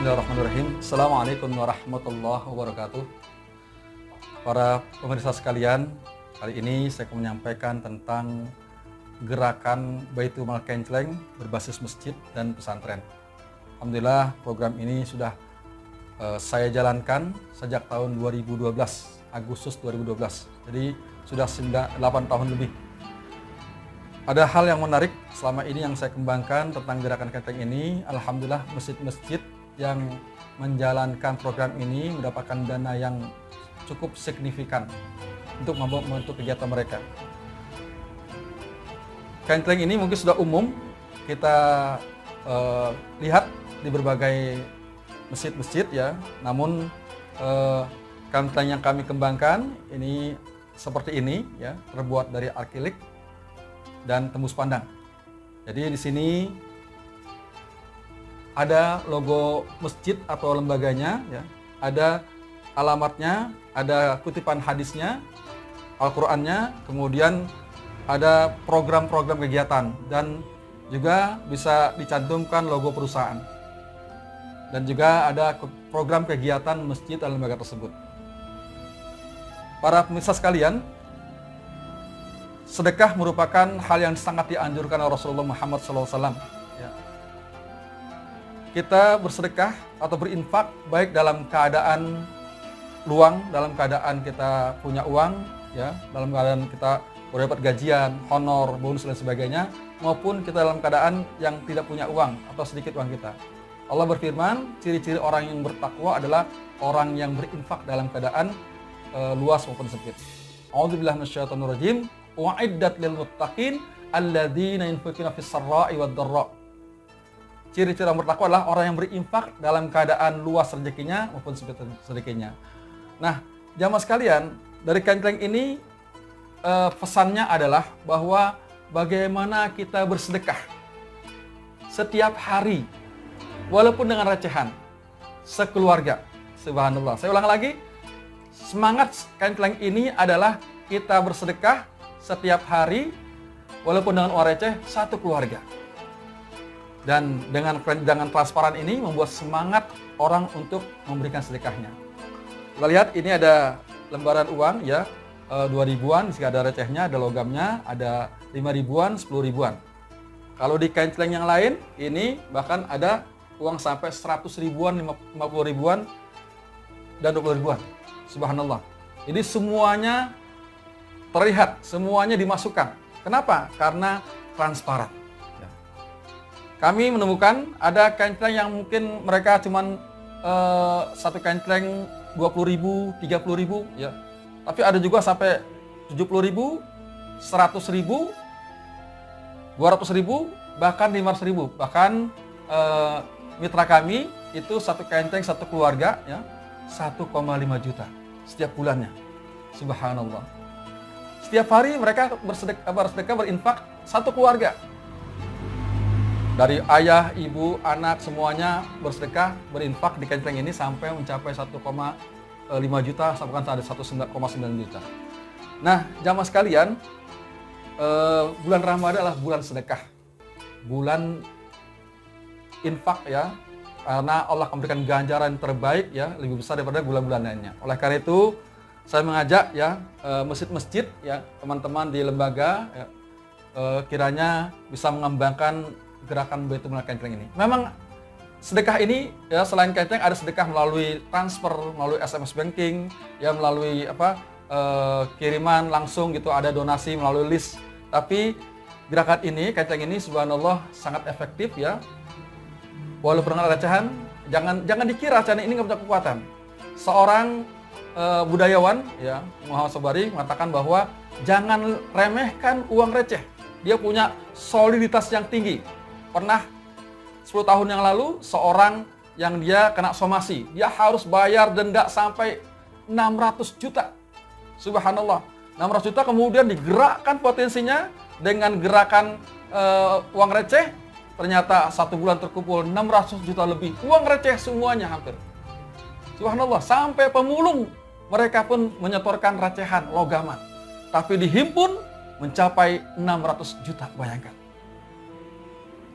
Bismillahirrahmanirrahim. Assalamualaikum warahmatullahi wabarakatuh. Para pemirsa sekalian, kali ini saya akan menyampaikan tentang gerakan Baitul Mal Kenceleng berbasis masjid dan pesantren. Alhamdulillah program ini sudah saya jalankan sejak tahun 2012, Agustus 2012. Jadi sudah 8 tahun lebih. Ada hal yang menarik selama ini yang saya kembangkan tentang gerakan kenceleng ini. Alhamdulillah masjid-masjid yang menjalankan program ini mendapatkan dana yang cukup signifikan untuk membantu kegiatan mereka. Kenceleng ini mungkin sudah umum kita lihat di berbagai masjid-masjid ya. Namun kenceleng yang kami kembangkan ini seperti ini ya, terbuat dari akrilik dan tembus pandang. Jadi di sini ada logo masjid atau lembaganya, ya. Ada alamatnya, ada kutipan hadisnya, Al-Qur'annya, kemudian ada program-program kegiatan dan juga bisa dicantumkan logo perusahaan. Dan juga ada program kegiatan masjid dan lembaga tersebut. Para pemirsa sekalian, sedekah merupakan hal yang sangat dianjurkan oleh Rasulullah Muhammad SAW. Ya. Kita bersedekah atau berinfak baik dalam keadaan luang, dalam keadaan kita punya uang, ya, dalam keadaan kita mendapat gajian, honor, bonus dan sebagainya, maupun kita dalam keadaan yang tidak punya uang atau sedikit uang kita. Allah berfirman, ciri-ciri orang yang bertakwa adalah orang yang berinfak dalam keadaan luas maupun sempit. A'udzubillahi minasyaitonirrajim. Wa'iddat lil muttaqin alladzina yunfiquna fis sarra'i wad dharra. Ciri-ciri orang bertakwa adalah orang yang berinfak dalam keadaan luas rezekinya maupun sempit rezekinya. Nah, jamaah sekalian, dari kenceleng ini pesannya adalah bahwa bagaimana kita bersedekah setiap hari walaupun dengan recehan sekeluarga. Subhanallah. Saya ulang lagi. Semangat kenceleng ini adalah kita bersedekah setiap hari walaupun dengan uang receh satu keluarga. Dan dengan transparan ini membuat semangat orang untuk memberikan sedekahnya. Kita lihat ini ada lembaran uang ya, 2.000-an, di sini ada recehnya, ada logamnya, ada 5 ribuan, 10 ribuan. Kalau di kenceleng yang lain ini bahkan ada uang sampai 100 ribuan, 50 ribuan dan 20 ribuan. Subhanallah. Jadi semuanya terlihat, semuanya dimasukkan. Kenapa? Karena transparan. Ya. Kami menemukan ada kenceleng yang mungkin mereka cuman satu kenceleng 20.000, 30.000, ya. Tapi ada juga sampai 70.000, 100.000, 200.000, bahkan 500.000. Bahkan mitra kami itu satu kenceleng satu keluarga, ya, 1,5 juta setiap bulannya. Subhanallah. Setiap hari mereka bersedekah berinfak satu keluarga. Dari ayah, ibu, anak semuanya bersedekah berinfak di kenceleng ini sampai mencapai 1,5 juta, sampai ada 1,9 juta. Nah, jamaah sekalian, bulan Ramadan adalah bulan sedekah. Bulan infak ya. Karena Allah akan memberikan ganjaran terbaik ya, lebih besar daripada bulan-bulan lainnya. Oleh karena itu, saya mengajak ya masjid-masjid ya, teman-teman di lembaga ya, kiranya bisa mengembangkan gerakan Baitul Mal Kenceleng ini. Memang sedekah ini ya, selain kenceleng ada sedekah melalui transfer, melalui SMS banking, ya melalui kiriman langsung gitu, ada donasi melalui list. Tapi gerakan ini, kenceleng ini subhanallah sangat efektif ya. Walaupun dengan recehan, jangan dikira recehan ini nggak punya kekuatan. Seorang budayawan ya, Muhammad Sobari mengatakan bahwa jangan remehkan uang receh. Dia punya soliditas yang tinggi. Pernah 10 tahun yang lalu seorang yang dia kena somasi, dia harus bayar denda sampai 600 juta. Subhanallah. 600 juta kemudian digerakkan potensinya dengan gerakan uang receh. Ternyata 1 bulan terkumpul 600 juta lebih. Uang receh semuanya hampir. Subhanallah, sampai pemulung mereka pun menyetorkan recehan, logaman. Tapi dihimpun mencapai 600 juta, bayangkan.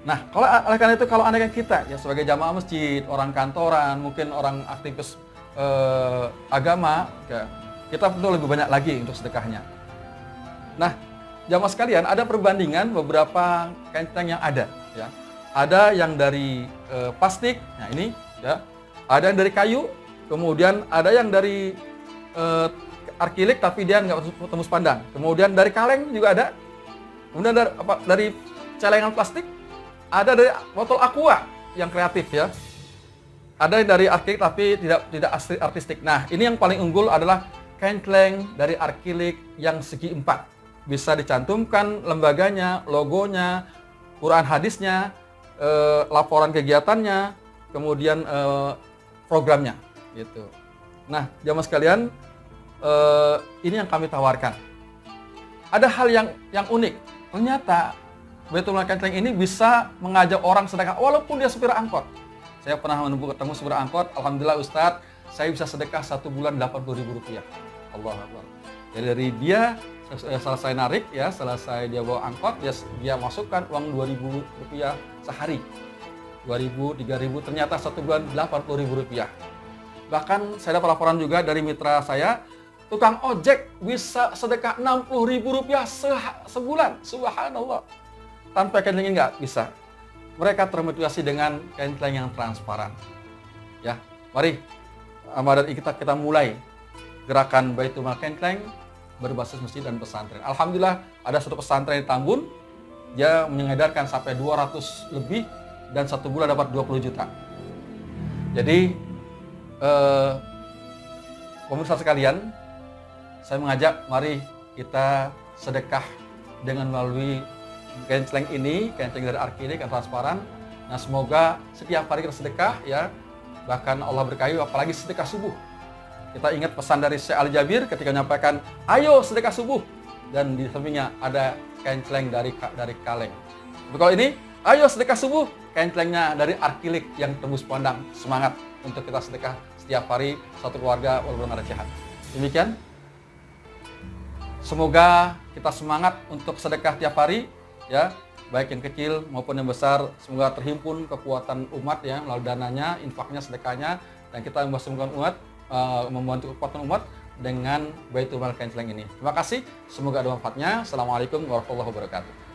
Nah, oleh karena itu kalau anak kita ya sebagai jamaah masjid, orang kantoran, mungkin orang aktivis agama, ya, kita perlu lebih banyak lagi untuk sedekahnya. Nah, jamaah sekalian, ada perbandingan beberapa kenceng yang ada, ya. Ada yang dari plastik, nah ini, ya. Ada yang dari kayu, kemudian ada yang dari akrilik tapi dia nggak tembus pandang. Kemudian dari kaleng juga ada. Kemudian dari celengan plastik, ada dari botol aqua yang kreatif, ya. Ada yang dari akrilik tapi tidak artistik. Nah, ini yang paling unggul adalah kenceleng dari akrilik yang segi 4. Bisa dicantumkan lembaganya, logonya, Quran hadisnya, laporan kegiatannya, kemudian programnya, gitu. Nah, jamaah sekalian, ini yang kami tawarkan. Ada hal yang unik. Ternyata Baitul Mal Kenceleng ini bisa mengajak orang sedekah walaupun dia supir angkot. Saya pernah ketemu supir angkot, alhamdulillah Ustadz, saya bisa sedekah 1 bulan Rp80.000. Allahu Akbar. Jadi dari dia selesai narik, ya, selesai dia bawa angkot, dia masukkan uang Rp2.000 sehari. 2.000, 3.000, ternyata 1 bulan Rp80.000. Bahkan saya dapat laporan juga dari mitra saya, tukang ojek bisa sedekah Rp60.000 sebulan. Subhanallah. Tanpa kenceleng nggak bisa. Mereka termotivasi dengan kenceleng yang transparan. Ya, mari kita mulai gerakan Baitul Mal Kenceleng berbasis masjid dan pesantren. Alhamdulillah ada satu pesantren di Tambun, dia mengedarkan sampai 200 lebih dan 1 bulan dapat 20 juta. Jadi pemirsa sekalian, saya mengajak mari kita sedekah dengan melalui kenceleng ini, kenceleng dari akrilik yang transparan. Nah, semoga setiap hari kita sedekah, ya. Bahkan Allah berkahi, apalagi sedekah subuh. Kita ingat pesan dari Syekh Ali Jabir ketika menyampaikan, ayo sedekah subuh. Dan di sampingnya ada kenceleng dari kaleng. Tapi kalau ini, ayo sedekah subuh, kencelengnya dari akrilik yang tembus pandang. Semangat untuk kita sedekah setiap hari, satu keluarga walaupun ada jahat. Demikian. Semoga kita semangat untuk sedekah tiap hari, ya, baik yang kecil maupun yang besar. Semoga terhimpun kekuatan umat, ya, melalui dananya, infaknya, sedekahnya, dan kita membantu kekuatan umat dengan Baitul Mal Kenceleng ini. Terima kasih, semoga ada manfaatnya. Assalamualaikum warahmatullahi wabarakatuh.